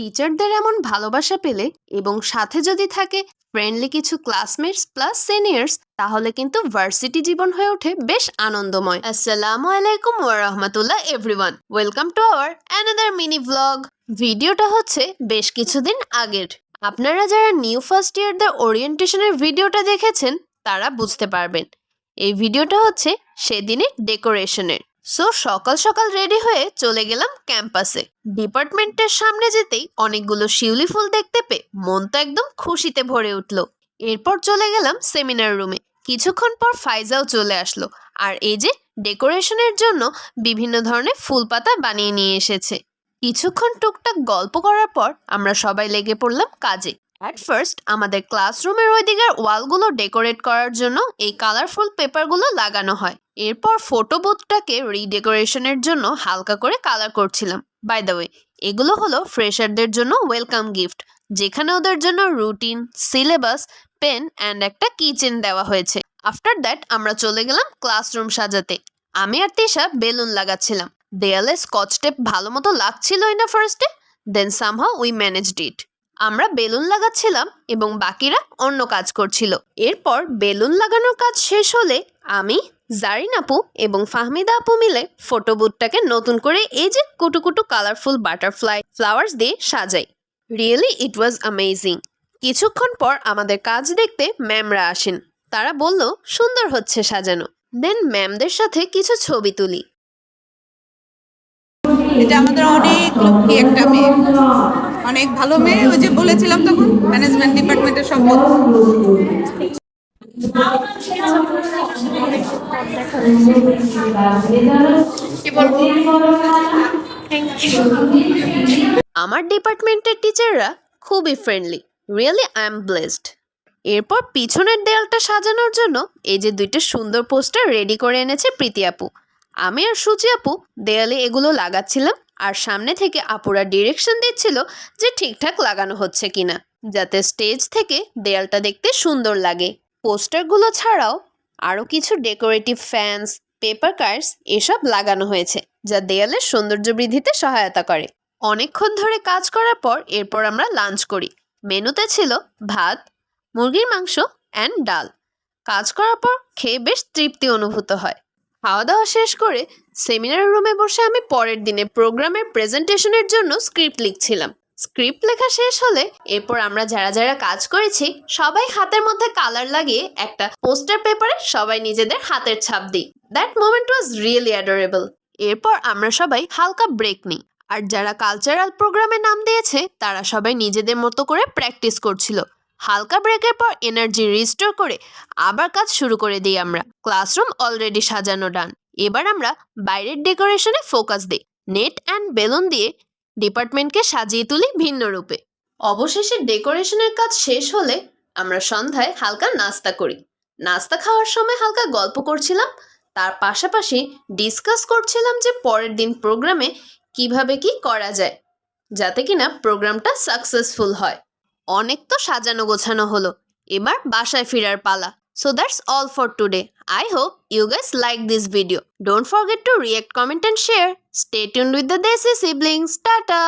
টিচারদের এমন ভালোবাসা পেলে এবং সাথে যদি থাকে ফ্রেন্ডলি কিছু ক্লাসমেটস প্লাস সিনিয়র্স, তাহলে কিন্তু ভার্সিটি জীবন হয়ে ওঠে বেশ আনন্দময়। আসসালামু আলাইকুম ওয়া রাহমাতুল্লাহ everyone, welcome to our another mini vlog. ভিডিওটা হচ্ছে বেশ কিছুদিন আগের। আপনারা যারা নিউ ফার্স্ট ইয়ারদের ওরিয়েন্টেশনের ভিডিওটা দেখেছেন তারা বুঝতে পারবেন। এই ভিডিওটা হচ্ছে সেদিনের ডেকোরেশনের। সো সকাল সকাল রেডি হয়ে চলে গেলাম ক্যাম্পাসে। ডিপার্টমেন্টের সামনে যেতেই অনেকগুলো শিউলি ফুল দেখতে পেয়ে মন তো একদম খুশিতে ভরে উঠল। এরপর চলে গেলাম সেমিনার রুমে। কিছুক্ষণ পর ফাইজাও চলে আসলো, আর এই যে ডেকোরেশনের জন্য বিভিন্ন ধরনের ফুল পাতা বানিয়ে নিয়ে এসেছে। কিছুক্ষণ টুকটাক গল্প করার পর আমরা সবাই লেগে পড়লাম কাজে। অ্যাট ফার্স্ট আমাদের ক্লাসরুমের ওই দিকের ওয়ালগুলো ডেকোরেট করার জন্য এই কালারফুল পেপারগুলো লাগানো হয়। এরপর ফটো বুথটাকে রিডেকোরেশনের জন্য হালকা করে কালার করছিলাম। বাই দ্য ওয়ে, এগুলো হলো ফ্রেশারদের জন্য ওয়েলকাম গিফট, যেখানে ওদের জন্য রুটিন, সিলেবাস, পেন অ্যান্ড একটা কিচেন দেওয়া হয়েছে। আফটার দ্যাট আমরা চলে গেলাম ক্লাসরুম সাজাতে। আমি আর তিশা বেলুন লাগাচ্ছিলাম। দেয়ালে স্কচ টেপ ভালো মতো লাগছিলই না ফার্স্টে, দেন সামহাউ উই ম্যানেজড ইট। আমরা বেলুন লাগাচ্ছিলাম এবং বাকিরা অন্য কাজ করছিল। এরপর বেলুন লাগানোর কাজ শেষ হলে আমি, জারিন আপু এবং ফাহমিদা আপু মিলে ফটো বুথটাকে নতুন করে এই যে কুটুকুটু কালারফুল বাটারফ্লাই ফ্লাওয়ার্স দিয়ে সাজাই। Really it was amazing. কিছুক্ষণ পর আমাদের কাজ দেখতে ম্যামরা আসেন। তারা বলল সুন্দর হচ্ছে সাজানো। দেন ম্যামদের সাথে কিছু ছবি তুলি। এটা আমাদের অনেক লক্ষ্মী একটা মেয়ে, অনেক ভালো মেয়ে। ওই যে বলেছিলাম তখন ম্যানেজমেন্ট ডিপার্টমেন্টের সম্পদ। আমার ডিপার্টমেন্টের টিচাররা খুবই friendly. Really I am blessed. এরপর পিছনের দেয়ালটা সাজানোর জন্য এই যে দুইটা সুন্দর পোস্টার রেডি করে এনেছে প্রীতি আপু। আমি আর সুচি আপু দেয়ালে এগুলো লাগাচ্ছিলাম, আর সামনে থেকে আপুরা ডিরেকশন দিচ্ছিল যে ঠিকঠাক লাগানো হচ্ছে কিনা, যাতে স্টেজ থেকে দেয়ালটা দেখতে সুন্দর লাগে। পোস্টারগুলো ছাড়াও আরও কিছু ডেকোরেটিভ ফ্যান্স, পেপার কার্ডস এসব লাগানো হয়েছে, যা দেয়ালের সৌন্দর্য বৃদ্ধিতে সহায়তা করে। অনেকক্ষণ ধরে কাজ করার পর এরপর আমরা লাঞ্চ করি। মেনুতে ছিল ভাত, মুরগির মাংস অ্যান্ড ডাল। কাজ করার পর খেয়ে বেশ তৃপ্তি অনুভূত হয়। খাওয়া দাওয়া শেষ করে সেমিনার রুমে বসে আমি পরের দিনে প্রোগ্রামের প্রেজেন্টেশনের জন্য স্ক্রিপ্ট লিখছিলাম। স্ক্রিপ্ট লেখা শেষ হলে এরপর আমরা যারা যারা কাজ করেছি সবাই হাতের মধ্যে কালার লাগিয়ে একটা পোস্টার পেপারে সবাই নিজেদের হাতের ছাপ দিই। That moment was really adorable. এরপর আমরা সবাই হালকা ব্রেক নিই, আর যারা কালচারাল প্রোগ্রামে নাম দিয়েছে তারা সবাই নিজেদের মতো করে প্র্যাকটিস করছিল। হালকা ব্রেকের পর এনার্জি রিস্টোর করে আবার কাজ শুরু করে দিই আমরা। ক্লাসরুম অলরেডি সাজানো ডান। এবার আমরা বাইরের ডেকোরেশনে ফোকাস দিই। নেট অ্যান্ড বেলুন দিয়ে ডিপার্টমেন্টকে সাজিয়ে তুলি ভিন্ন রূপে। অবশেষে ডেকোরেশনের কাজ শেষ হলে আমরা সন্ধ্যায় হালকা নাস্তা করি। নাস্তা খাওয়ার সময় হালকা গল্প করছিলাম, তার পাশাপাশি ডিসকাস করছিলাম যে পরের দিন প্রোগ্রামে কিভাবে কি করা যায়, যাতে কিনা প্রোগ্রামটা সাকসেসফুল হয়। অনেক তো সাজানো গোছানো হলো, এবার বাসায় ফেরার পালা। So that's all for today. I hope you guys like this video. Don't forget to react, comment and share. Stay tuned with the Desi Siblings. Tata!